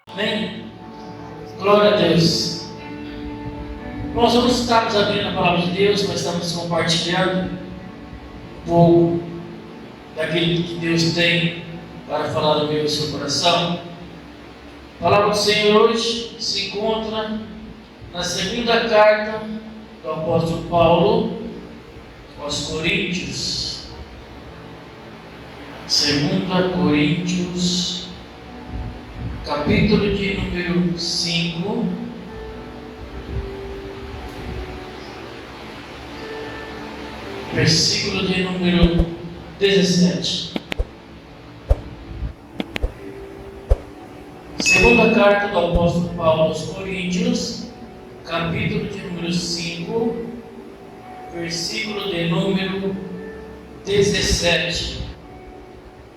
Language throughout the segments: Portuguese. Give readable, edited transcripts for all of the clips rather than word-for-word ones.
Amém? Glória a Deus. Nós vamos estar abrindo a palavra de Deus, nós estamos compartilhando um pouco daquilo que Deus tem para falar no meu e seu coração. A palavra do Senhor hoje se encontra na segunda carta do apóstolo Paulo aos Coríntios. 2 Coríntios, capítulo de número 5, versículo de número 17. Segunda carta do apóstolo Paulo aos Coríntios, capítulo de número 5, versículo de número 17.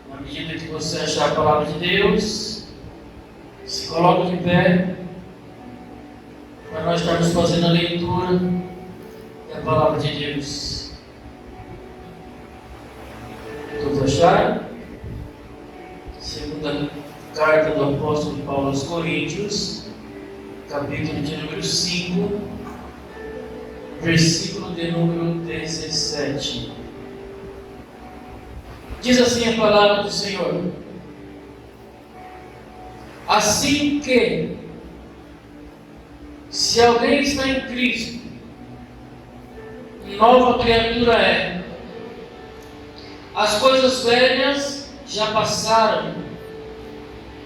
Na medida que você achar a palavra de Deus, se coloca de pé para nós estarmos fazendo a leitura da palavra de Deus. Todos acharam? Segunda carta do apóstolo Paulo aos Coríntios, capítulo de número 5, versículo de número 17. Diz assim a palavra do Senhor: assim que, se alguém está em Cristo, nova criatura é. As coisas velhas já passaram,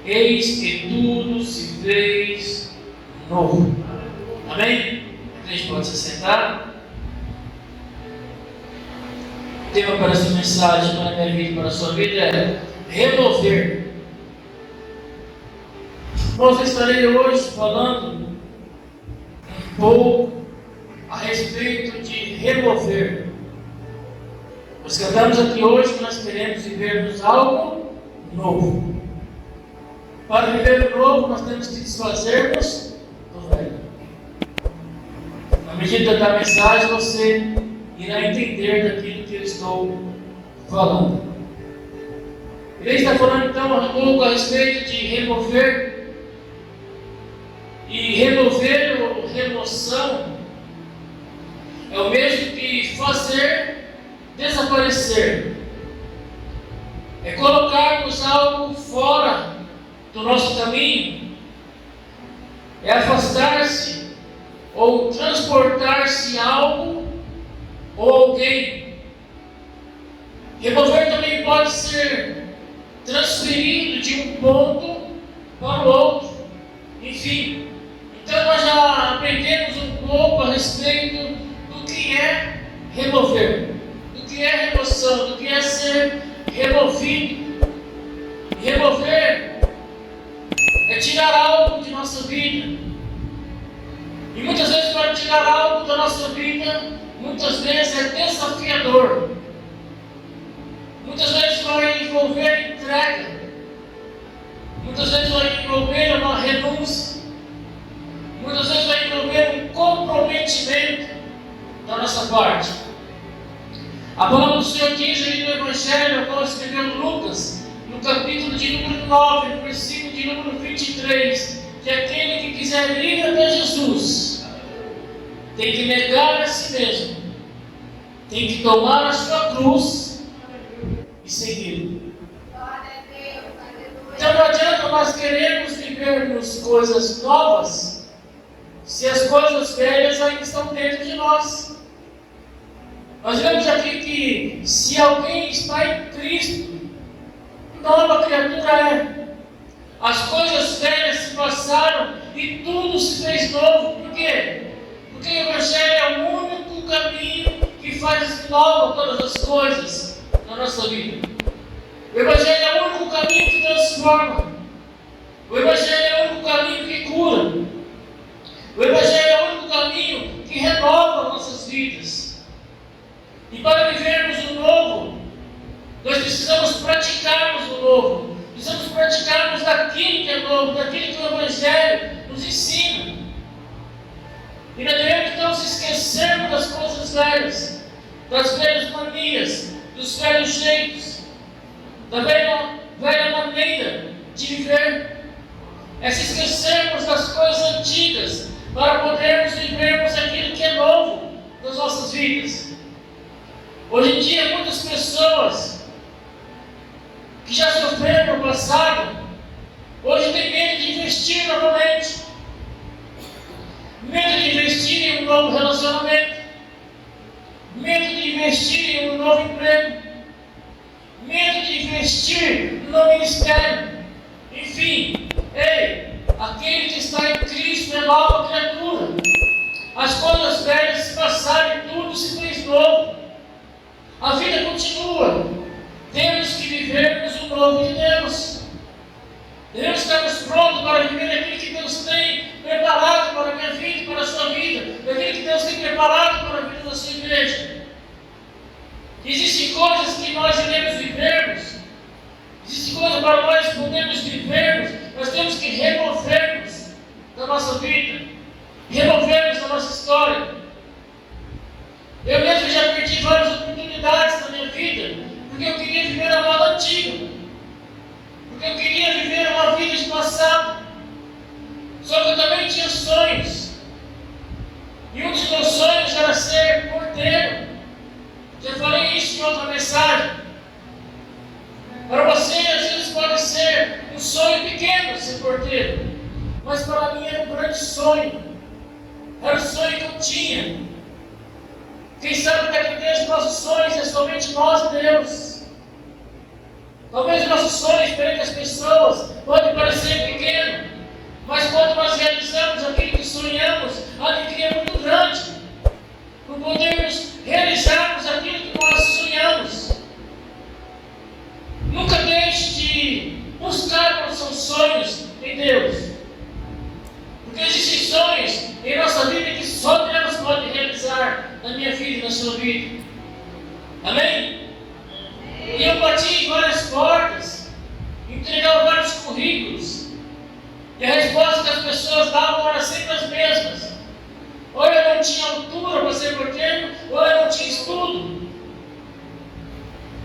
eis que tudo se fez novo. Amém? A gente pode se sentar. O tema para essa mensagem, para a minha vida e para a sua vida é remover. Nós estarei hoje falando um pouco a respeito de remover. Nós cantamos aqui hoje que nós queremos vivermos algo novo. Para viver o novo, nós temos que desfazermos do velho. Na medida da mensagem, você irá entender daquilo que eu estou falando. Ele está falando então um pouco a respeito de remover. E remover ou remoção é o mesmo que fazer desaparecer. É colocarmos algo fora do nosso caminho. É afastar-se ou transportar-se algo ou alguém. Remover também pode ser transferido de um ponto para o outro. Enfim, então nós já aprendemos um pouco a respeito do que é remover, do que é remoção, do que é ser removido. Remover é tirar algo de nossa vida. E muitas vezes para tirar algo da nossa vida, muitas vezes é desafiador. Muitas vezes vai envolver entrega. Muitas vezes vai envolver uma renúncia. Muitas vezes vai envolver um comprometimento da nossa parte. A palavra do Senhor diz aí no Evangelho, qual escreveu Lucas, no capítulo de número 9, no versículo de número 23, que aquele que quiser ir até Jesus tem que negar a si mesmo, tem que tomar a sua cruz e segui-lo. Então não adianta nós queremos vivermos coisas novas se as coisas velhas ainda estão dentro de nós. Nós vemos aqui que se alguém está em Cristo, nova criatura é. As coisas velhas se passaram e tudo se fez novo. Por quê? Porque o Evangelho é o único caminho que faz nova todas as coisas na nossa vida. O Evangelho é o único caminho que transforma. O Evangelho é o único caminho que cura. O Evangelho é o único caminho que renova nossas vidas. E para vivermos o novo, nós precisamos praticarmos o novo. Precisamos praticarmos daquilo que é novo, daquilo que o Evangelho nos ensina. E nós devemos então esquecermos das coisas velhas, das velhas manias, dos velhos jeitos, da velha maneira de viver. É se esquecermos das coisas antigas para podermos vivermos aquilo que é novo nas nossas vidas. Hoje em dia, muitas pessoas que já sofreram no passado, hoje têm medo de investir novamente, medo de investir em um novo relacionamento, medo de investir em um novo emprego, medo de investir no ministério. Enfim, aquele que está em Cristo é nova criatura. As coisas velhas se passaram e tudo se fez novo. A vida continua. Temos que vivermos o novo de Deus. Devemos estarmos prontos para viver aquilo que Deus tem preparado para a minha vida e para a sua vida, aquilo que Deus tem preparado para a vida da sua igreja. Existem coisas que nós iremos vivermos, existem coisas para nós podermos vivermos, nós temos que removermos da nossa vida, removermos da nossa história. Eu mesmo já perdi várias oportunidades na minha vida, porque eu queria viver a moda antiga, porque eu queria viver uma vida de passado. Só que eu também tinha sonhos, e um dos meus sonhos era ser porteiro. Já falei isso em outra mensagem. Para você, às vezes pode ser um sonho pequeno ser porteiro, mas para mim era um grande sonho. Era o sonho que eu tinha. Quem sabe daqui dentro nossos sonhos é somente nós e Deus. Talvez nossos sonhos perante as pessoas podem parecer pequenos, mas quando nós realizamos aquilo que sonhamos, a alegria é muito grande por podermos realizarmos aquilo que nós sonhamos. Nunca deixe de buscar os seus sonhos em Deus, porque existem sonhos em nossa vida que só Deus pode realizar na minha vida e na sua vida. Amém? E eu bati em várias portas, entregava vários currículos, e a resposta que as pessoas davam era sempre as mesmas. Ou eu não tinha altura para ser porteiro, ou eu não tinha estudo.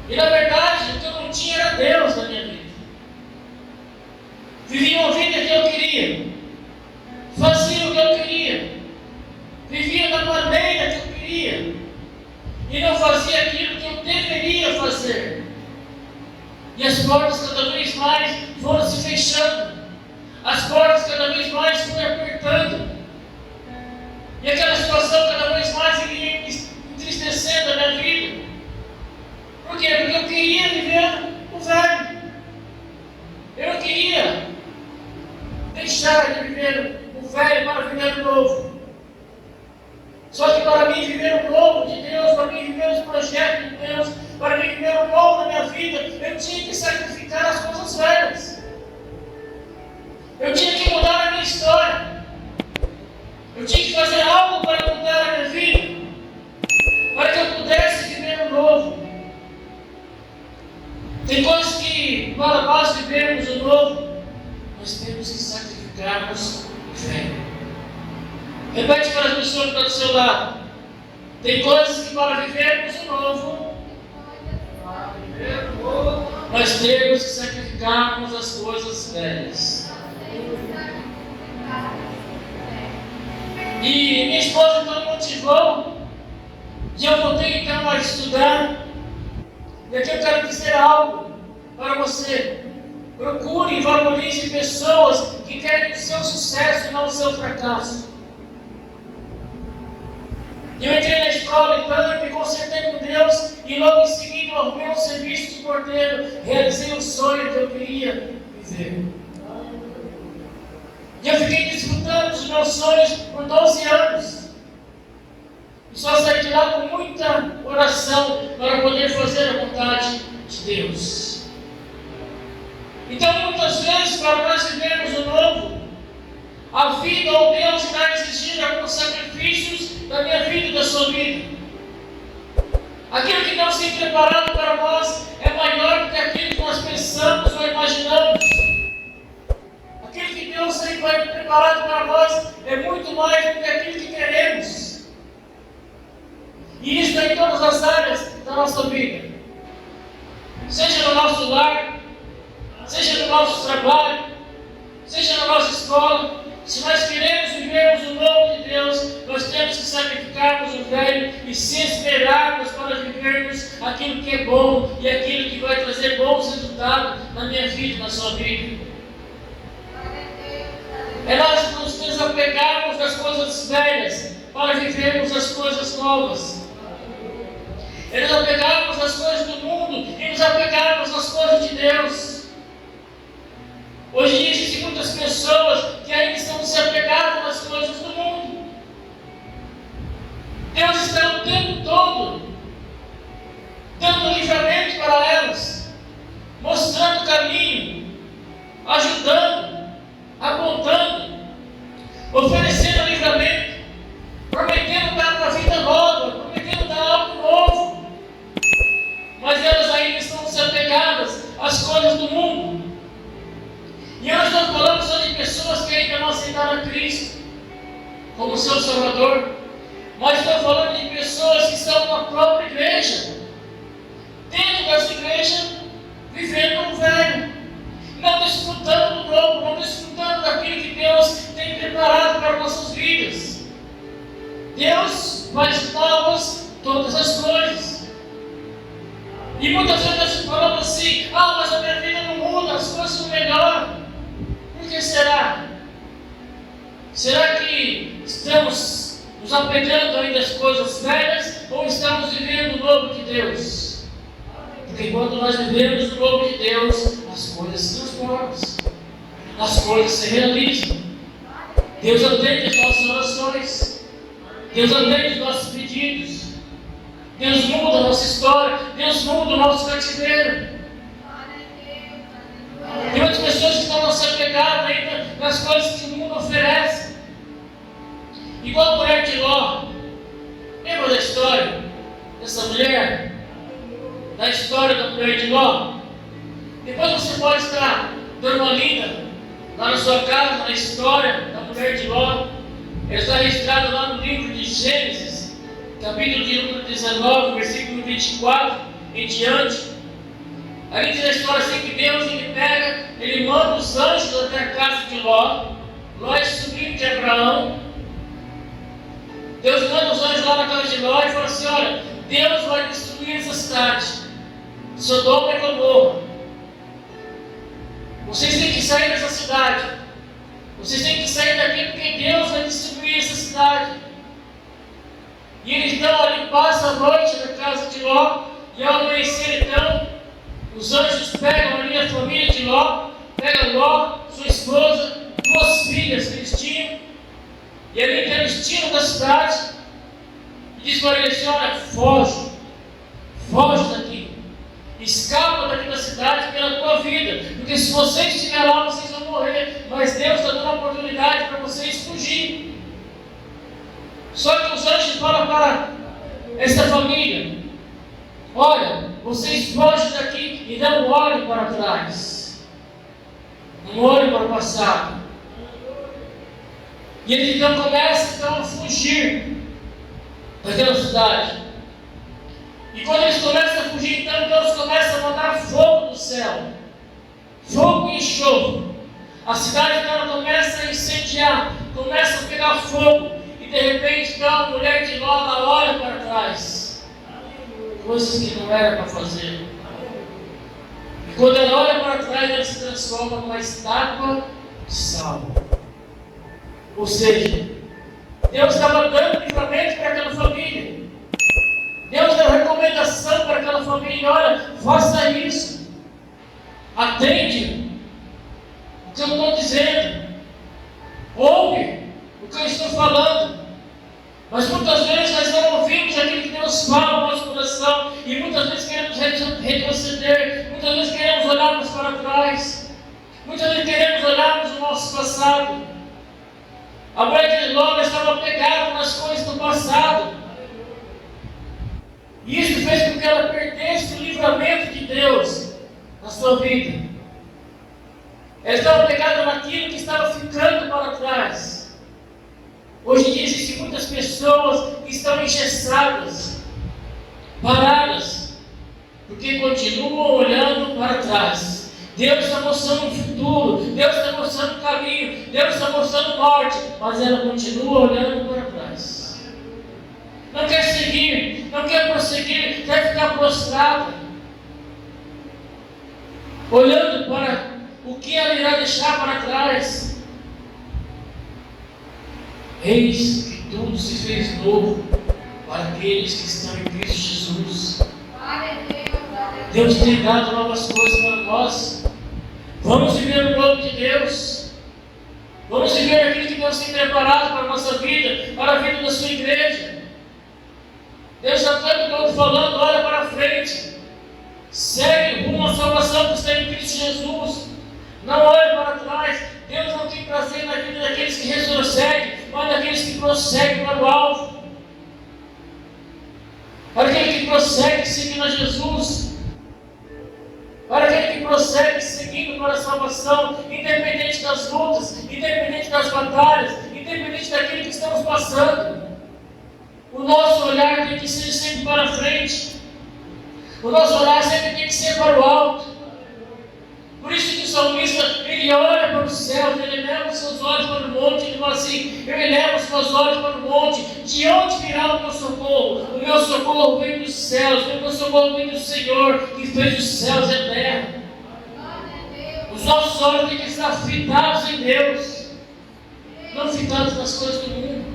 E na verdade, o que eu não tinha era Deus na minha vida. Vivia uma vida que eu queria, fazia o que eu queria, vivia da maneira que eu queria, e não fazia aquilo que eu deveria fazer. E as portas cada vez mais foram se fechando, as portas cada vez mais foram apertando, e aquela situação cada vez mais iria entristecendo a minha vida. Por quê? Porque eu queria viver o velho. Eu não queria deixar de viver o velho para viver o novo. Só que para mim viver o novo de Deus, para mim viver os projetos de Deus, para mim viver o novo na minha vida, eu tinha que sacrificar as coisas velhas. Eu tinha que mudar a minha história. Eu tinha que fazer algo para mudar a minha vida, para que eu pudesse viver o novo. Tem coisas que, para nós vivermos o novo, nós temos que sacrificarmos o velho. Repete para as pessoas que estão do seu lado. Tem coisas que, para vivermos o novo, nós temos que sacrificarmos as coisas velhas. E minha esposa então me motivou, e eu voltei então a estudar. E aqui eu quero dizer algo para você. Procure e valorize pessoas que querem o seu sucesso e não o seu fracasso. Eu entrei na escola então e me consertei com Deus, e logo em seguida eu arrumei um serviço de porteiro, realizei o sonho que eu queria viver. E eu fiquei desfrutando dos meus sonhos por 12 anos. E só saí de lá com muita oração para poder fazer a vontade de Deus. Então, muitas vezes, para nós vivermos o novo, a vida ou Deus irá exigir alguns sacrifícios da minha vida e da sua vida. Aquilo que Deus tem preparado para nós é maior do que aquilo que nós pensamos ou imaginamos. Aquilo que Deus tem preparado para nós é muito mais do que aquilo que queremos. em todas as áreas da nossa vida. Seja no nosso lar, seja no nosso trabalho, seja na nossa escola. Se nós queremos vivermos o novo de Deus, nós temos que sacrificarmos o velho e se esperarmos para vivermos aquilo que é bom e aquilo que vai trazer bons resultados na minha vida e na sua vida. É nós nos desapegarmos das coisas velhas para vivermos as coisas novas. É nos apegarmos às coisas do mundo e nos apegarmos às coisas de Deus. Hoje em dia existem muitas pessoas que ainda estão se apegando às coisas do mundo. Deus está o tempo todo dando livramento para elas, mostrando o caminho, ajudando, apontando, oferecendo livramento, prometendo dar uma vida nova, prometendo dar algo novo. Mas elas ainda estão se apegadas às coisas do mundo. E nós estamos falando só de pessoas que ainda não aceitaram a Cristo como seu Salvador. Mas estamos falando de pessoas que estão na própria igreja, dentro dessa igreja, vivendo o velho, não desfrutando do novo, não desfrutando daquilo que Deus tem preparado para nossas vidas. Deus faz novas todas as coisas. E muitas vezes nós falamos assim: mas a minha vida não muda, as coisas não melhoram. Por que será? Será que estamos nos apegando ainda às coisas velhas ou estamos vivendo o novo de Deus? Porque quando nós vivemos o novo de Deus, as coisas se transformam, as coisas se realizam. Deus atende as nossas orações, Deus atende os nossos pedidos, Deus muda a nossa história, Deus muda o nosso cativeiro. Tem muitas pessoas que estão se apegadas ainda nas coisas que o mundo oferece. Igual a mulher de Ló. Lembra da história dessa mulher? Da história da mulher de Ló? Depois você pode estar dando uma lida lá na sua casa, na história da mulher de Ló. Ela está registrada lá no livro de Gênesis, capítulo de número 19, versículo 24 em diante. Ali diz a história assim que Deus ele manda os anjos até a casa de Ló. Ló é sobrinho de Abraão. Deus manda os anjos lá na casa de Ló e fala assim: olha, Deus vai destruir essa cidade, Sodoma e Gomorra. Vocês têm que sair dessa cidade. Vocês têm que sair daqui porque Deus vai destruir essa cidade. E eles então ali passam a noite na casa de Ló. E ao amanhecer então, os anjos pegam ali a família de Ló, pegam Ló, sua esposa, 2 filhas que eles tinham, e ali então eles tiram da cidade e diz para eles assim: olha, foge daqui, escapa daqui da cidade pela tua vida, porque se vocês estiverem lá, vocês vão morrer, mas Deus está dando a oportunidade para vocês fugir. Só que os anjos falam para essa família: olha, vocês fogem daqui e não olhem para trás, não olhem para o passado. E eles então começam a fugir daquela cidade. E quando eles começam a fugir, então Deus começa a mandar fogo do céu, fogo e enxofre. A cidade então começa a incendiar, começa a pegar fogo. E de repente então a mulher de Ló olha para trás, coisas que não era para fazer. E quando ela olha para trás, ela se transforma numa estátua de sal. Ou seja, Deus estava dando livramento para aquela família. Deus deu recomendação para aquela família: olha, faça isso, atende o que eu estou dizendo, ouve o que eu estou falando. Mas muitas vezes nós não ouvimos aquilo que Deus fala no nosso coração, e muitas vezes queremos retroceder, muitas vezes queremos olharmos para trás, muitas vezes queremos olharmos o nosso passado. A mulher de Ló estava pegada nas coisas do passado, e isso fez com que ela perdesse o livramento de Deus na sua vida. Ela estava pegada naquilo que estava ficando para trás. Hoje em dia existem muitas pessoas que estão engessadas, paradas, porque continuam olhando para trás. Deus está mostrando o futuro, Deus está mostrando o caminho, Deus está mostrando o norte, mas ela continua olhando para trás. Não quer seguir, não quer prosseguir, quer ficar prostrada, olhando para o que ela irá deixar para trás. Eis que tudo se fez novo para aqueles que estão em Cristo Jesus. Deus tem dado novas coisas para nós. Vamos viver o novo de Deus. Vamos viver aquilo que Deus tem preparado para a nossa vida, para a vida da sua igreja. Deus está todo mundo falando, olha para frente. Segue rumo à salvação que está em Cristo Jesus. Não olhe para trás. Deus não tem prazer na vida daqueles que retrocedem, mas daqueles que prosseguem para o alvo. Para aquele que prossegue seguindo a Jesus. Para aquele que prossegue seguindo para a salvação, independente das lutas, independente das batalhas, independente daquilo que estamos passando. O nosso olhar tem que ser sempre para frente. O nosso olhar sempre tem que ser para o alto. Por isso que o salmista, ele olha para os céus, ele leva os seus olhos para o monte, ele fala assim, eu elevo os meus olhos para o monte, de onde virá o meu socorro? O meu socorro vem dos céus, o meu socorro vem do Senhor, que fez os céus e a terra. Os nossos olhos têm que estar fitados em Deus, não fitados nas coisas do mundo,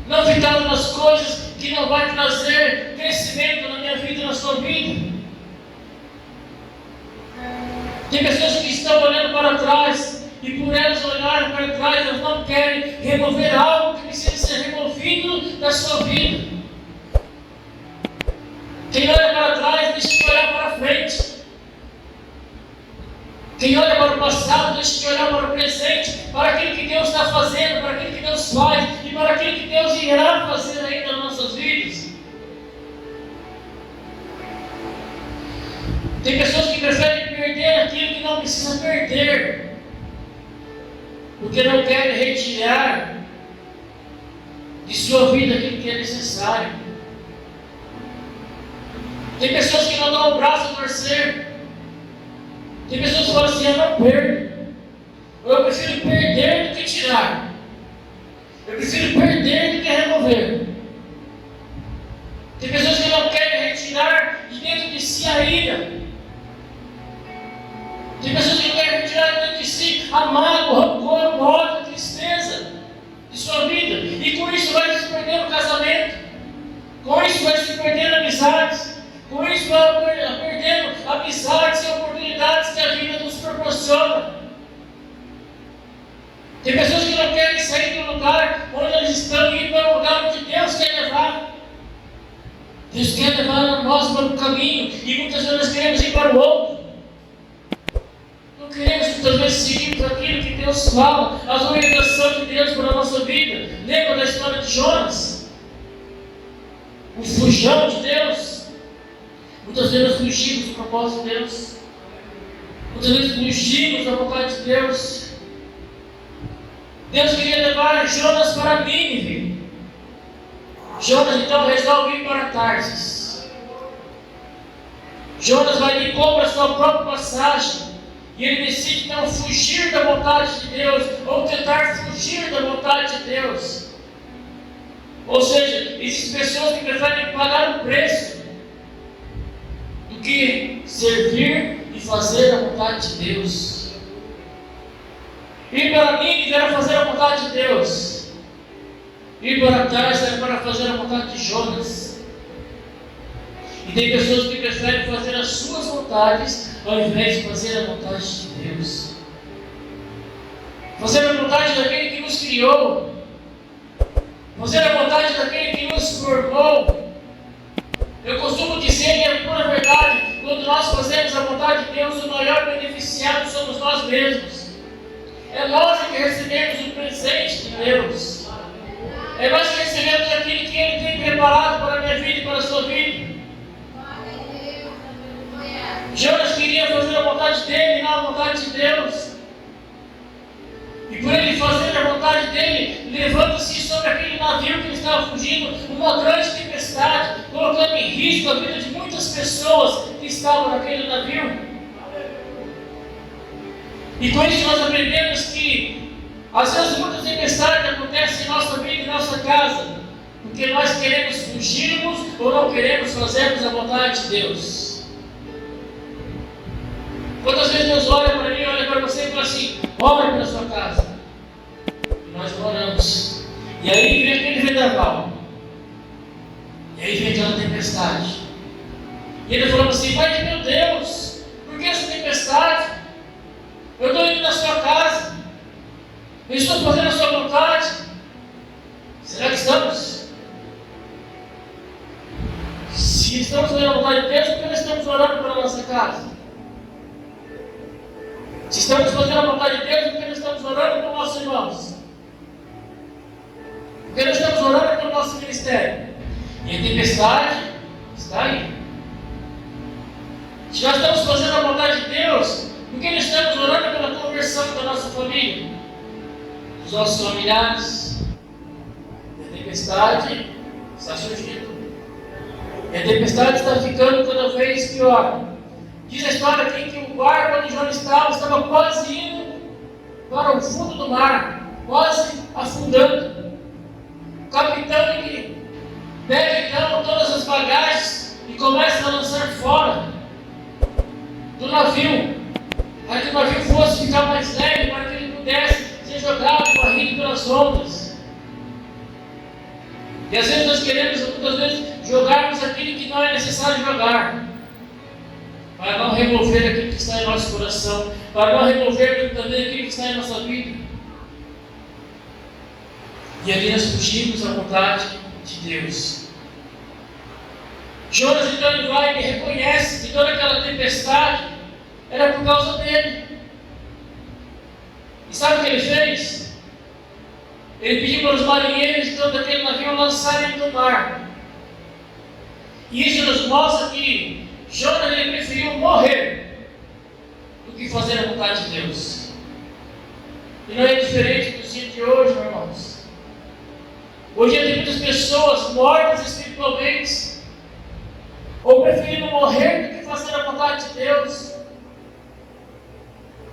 não fitados nas coisas que não vai trazer crescimento na minha vida e na sua vida. Tem pessoas que estão olhando para trás e por elas olharem para trás, elas não querem remover algo que precisa ser removido da sua vida. Quem olha para trás, deixa de olhar para frente. Quem olha para o passado, deixa de olhar para o presente, para aquilo que Deus está fazendo, para aquilo que Deus faz e para aquilo que Deus irá fazer ainda nas nossas vidas. Tem pessoas que preferem perder aquilo que não precisa perder, porque não querem retirar de sua vida aquilo que é necessário. Tem pessoas que não dão o braço a torcer. Tem pessoas que falam assim, eu não perdo. Eu prefiro perder do que tirar. Eu prefiro perder do que remover. Tem pessoas que não querem retirar de dentro de si a ira. Tem pessoas que não querem retirar de dentro de si a mágoa, o rancor, o ódio, a tristeza de sua vida. E com isso vai se perdendo o casamento. Com isso vai se perdendo amizades. Com isso vai perdendo amizades e oportunidades que a vida nos proporciona. Tem pessoas que não querem sair do lugar onde eles estão e ir para o lugar onde Deus quer levar. Deus quer levar nós para um caminho e muitas vezes nós queremos ir para o outro. Não queremos muitas vezes seguir aquilo que Deus fala, as orientações de Deus para a nossa vida. Lembra da história de Jonas? O fujão de Deus. Muitas vezes nós fugimos do propósito de Deus. Muitas vezes fugimos da vontade de Deus. Deus queria levar Jonas para Nínive. Jonas então resolve ir para Tarsis. Jonas vai ali e compra a sua própria passagem. E ele decide então fugir da vontade de Deus, ou tentar fugir da vontade de Deus. Ou seja, existem pessoas que preferem pagar o preço do que servir e fazer a vontade de Deus. Ir para Nínive era fazer a vontade de Deus. Ir para Tarsis era para fazer a vontade de Jonas. E tem pessoas que preferem fazer as suas vontades ao invés de fazer a vontade de Deus. Fazer a vontade daquele que nos criou. Fazer a vontade daquele que nos formou. Eu costumo dizer, e é pura verdade, quando nós fazemos a vontade de Deus, o maior beneficiado somos nós mesmos. É nós que recebemos o presente de Deus. É nós que recebemos aquilo que Ele tem preparado para a minha vida e para a sua vida. Jonas queria fazer a vontade dele e não a vontade de Deus. E por ele fazer a vontade dele, levanta-se sobre aquele navio que ele estava fugindo uma grande tempestade. colocando em risco a vida de muitas pessoas que estavam naquele navio. E com isso nós aprendemos que às vezes muitas tempestades acontecem em nossa vida e em nossa casa, porque nós queremos fugirmos ou não queremos fazermos a vontade de Deus. Quantas vezes Deus olha para mim, olha para você e fala assim: ora pela sua casa. E nós oramos. E aí vem aquele vendaval. E aí vem aquela tempestade. E ele falou assim: Pai, meu Deus, por que essa tempestade? Eu estou indo na sua casa. Eu estou fazendo a sua vontade. Será que estamos? Se estamos fazendo a vontade de Deus, por que nós estamos orando pela nossa casa? Se estamos fazendo a vontade de Deus, por que nós estamos orando pelos nossos irmãos? Por que nós estamos orando pelo nosso ministério? E a tempestade está aí. Se nós estamos fazendo a vontade de Deus, por que nós estamos orando pela conversão da nossa família, dos nossos familiares? E a tempestade está surgindo. E a tempestade está ficando cada vez pior. Diz a história aqui que o barco onde Jonas estava quase indo para o fundo do mar, quase afundando. O capitão ele pega então todas as bagagens e começa a lançar fora do navio, para que o navio fosse ficar mais leve, para que ele pudesse ser jogado e varrido pelas ondas. E às vezes nós queremos, muitas vezes, jogarmos aquilo que não é necessário jogar, para não remover aquilo que está em nosso coração, para não remover também aquilo que está em nossa vida. E ali nós fugimos à vontade de Deus. Jonas então ele vai e reconhece que toda aquela tempestade era por causa dele. E sabe o que ele fez? Ele pediu para os marinheiros então daquele navio lançarem no mar. E isso nos mostra que Jonas ele preferiu morrer do que fazer a vontade de Deus. E não é diferente do dia de hoje, meus irmãos. Hoje tem muitas pessoas mortas espiritualmente, ou preferindo morrer do que fazer a vontade de Deus.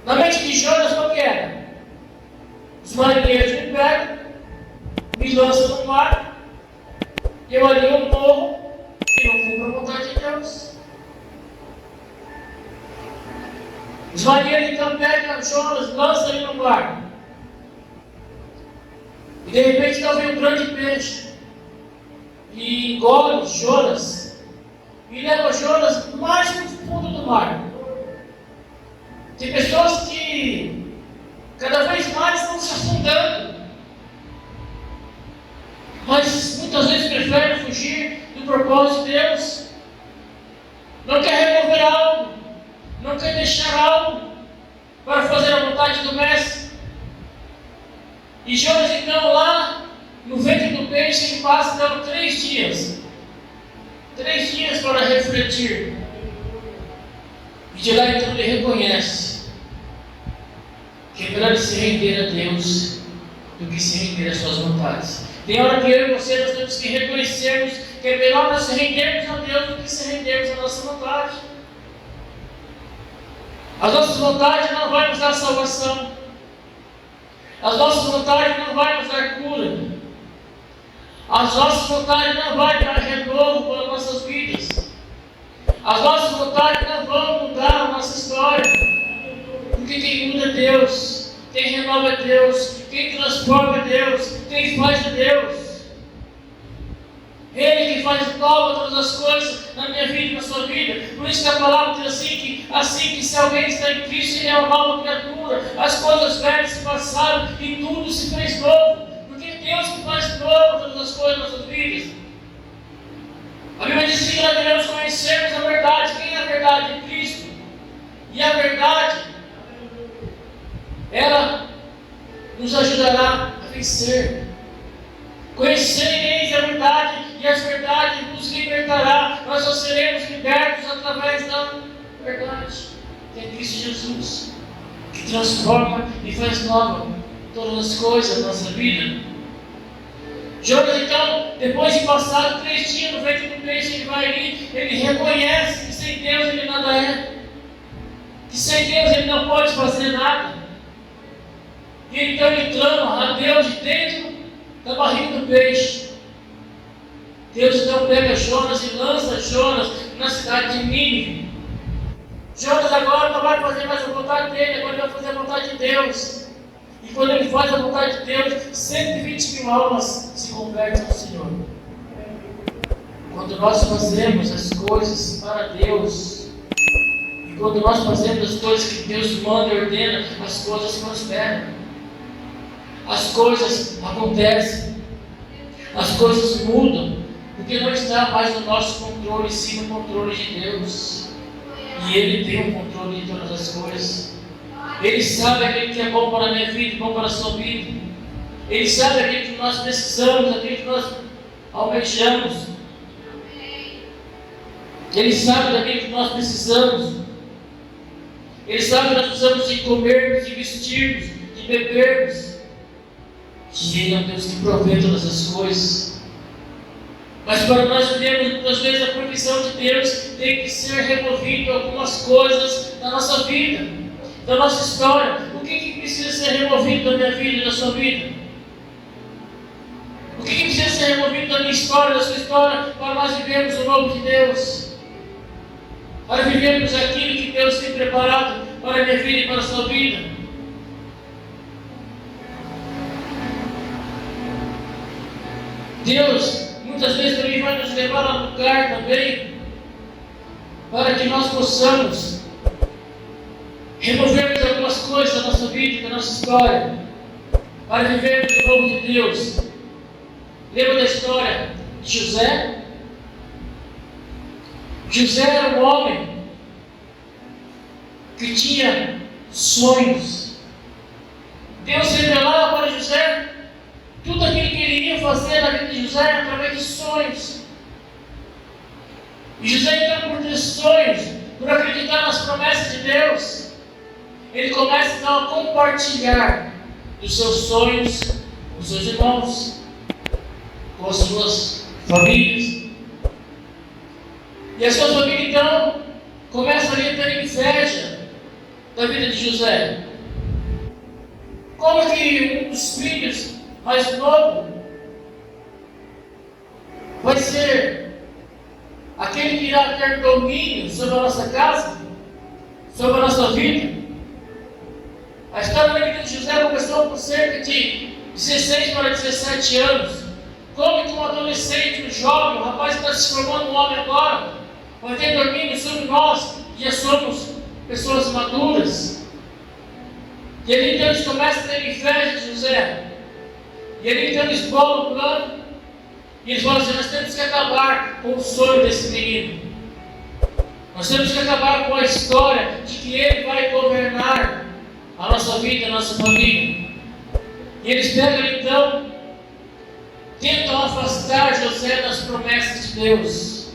Na mente de Jonas, qual que era? Os marinheiros me pegam, me lançam no mar, eu ali eu morro e não cumpro a vontade de Deus. Os marinheiros então pegam Jonas, lançam ele no mar. E de repente então vem um grande peixe e engole Jonas e leva Jonas mais para o fundo do mar. Tem pessoas que cada vez mais estão se afundando, mas muitas vezes preferem fugir do propósito de Deus. Não quer remover algo, não quer deixar algo para fazer a vontade do Mestre. E Jonas então lá no ventre do peixe ele passa então 3 dias. 3 dias para refletir. E de lá então ele reconhece que é melhor se render a Deus do que se render às suas vontades. Tem hora que eu e você nós temos que reconhecermos que é melhor nós se rendermos a Deus do que se rendermos à nossa vontade. As nossas vontades não vão nos dar salvação. As nossas vontades não vão nos dar cura. As nossas vontades não vão dar renovo para as nossas vidas. As nossas vontades não vão mudar a nossa história. Porque quem muda é Deus, quem renova é Deus, quem transforma é Deus, quem faz é Deus. Ele que faz nova todas as coisas na minha vida e na sua vida. Por isso que a palavra diz assim que se alguém está em Cristo, ele é uma nova criatura. As coisas velhas se passaram e tudo se fez novo. Porque é Deus que faz novo todas as coisas nas nossas vidas. A Bíblia diz que nós devemos conhecermos a verdade. Quem é a verdade? Em Cristo. E a verdade, ela nos ajudará a vencer. Conhecereis a verdade e as verdades nos libertará. Nós só seremos libertos através da verdade, que é Cristo Jesus, que transforma e faz nova todas as coisas da nossa vida. Jonas, então, depois de passar 3 dias no ventre do peixe, ele vai ali, ele reconhece que sem Deus ele nada é, que sem Deus ele não pode fazer nada. E então ele clama a Deus de dentro da barriga do peixe. Deus então pega Jonas e lança Jonas na cidade de Nínive. Jonas agora não vai fazer mais a vontade dele, agora ele vai fazer a vontade de Deus. E quando ele faz a vontade de Deus, 120 mil almas se convertem ao Senhor. Quando nós fazemos as coisas para Deus, e quando nós fazemos as coisas que Deus manda e ordena, as coisas prosperam. As coisas acontecem. As coisas mudam. Porque não está mais no nosso controle, sim no controle de Deus. E Ele tem o controle de todas as coisas. Ele sabe aquilo que é bom para a minha vida e bom para a sua vida. Ele sabe aquilo que nós precisamos, aquilo que nós almejamos. Ele sabe daquilo que nós precisamos. Ele sabe que nós precisamos de comermos, de vestirmos, de bebermos. Que Ele é um Deus que provê todas as coisas. Mas para nós vivermos, muitas vezes, a provisão de Deus tem que ser removido algumas coisas da nossa vida, da nossa história. O que precisa ser removido da minha vida e da sua vida? O que precisa ser removido da minha história, da sua história, para nós vivermos o novo de Deus? Para vivermos aquilo que Deus tem preparado para a minha vida e para a sua vida? Deus muitas vezes também vai nos levar a lugar também para que nós possamos removermos algumas coisas da nossa vida e da nossa história para vivermos o novo de Deus. Lembra da história de José? José era um homem que tinha sonhos. Deus revelava para José tudo aquilo que ele iria fazer na vida de José através de sonhos. E José, então, por ter sonhos, por acreditar nas promessas de Deus, ele começa então a compartilhar dos seus sonhos com os seus irmãos, com as suas famílias. E a sua família então começa ali a ter inveja da vida de José. Como que um dos filhos mais novo vai ser aquele que irá ter domínio sobre a nossa casa, sobre a nossa vida? A história da vida de José começou por cerca de 16 para 17 anos. Como que um adolescente, um jovem, um rapaz que está se formando um homem agora, vai ter domínio sobre nós, que já somos pessoas maduras? E ali então eles começam a ter inveja de José. E ali então eles bolam o plano. E eles falam assim: nós temos que acabar com o sonho desse menino. Nós temos que acabar com a história de que ele vai governar a nossa vida, a nossa família. E eles pegam então, tentam afastar José das promessas de Deus.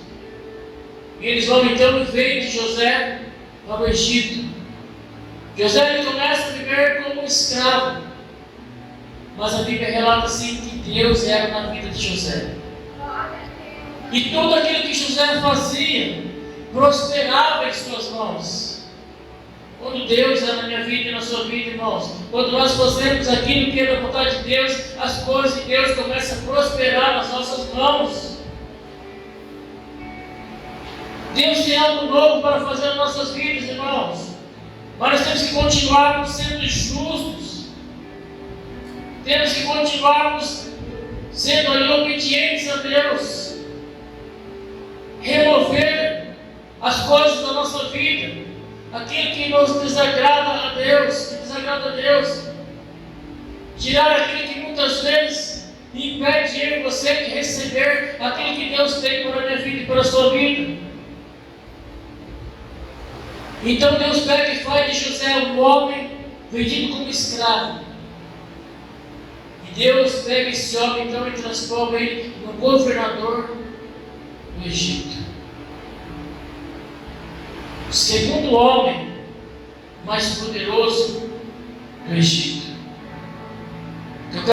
E eles vão então ver de José para o Egito. José ele começa a viver como um escravo. Mas a Bíblia relata assim que Deus era na vida de José. E tudo aquilo que José fazia prosperava em suas mãos. Quando Deus é na minha vida e na sua vida, irmãos, quando nós fazemos aquilo que é da vontade de Deus, as coisas de Deus começam a prosperar nas nossas mãos. Deus tem algo novo para fazer nas nossas vidas, irmãos. Mas nós temos que continuarmos sendo justos. Temos que continuarmos sendo ali obedientes a Deus. Remover as coisas da nossa vida, aquilo que nos desagrada a Deus, que desagrada a Deus. Tirar aquilo que muitas vezes impede eu e você de receber aquilo que Deus tem para a minha vida e para a sua vida. Então Deus pega e faz de José um homem vendido como escravo. E Deus pega esse homem então e transforma ele no governador do Egito. O segundo homem mais poderoso do Egito.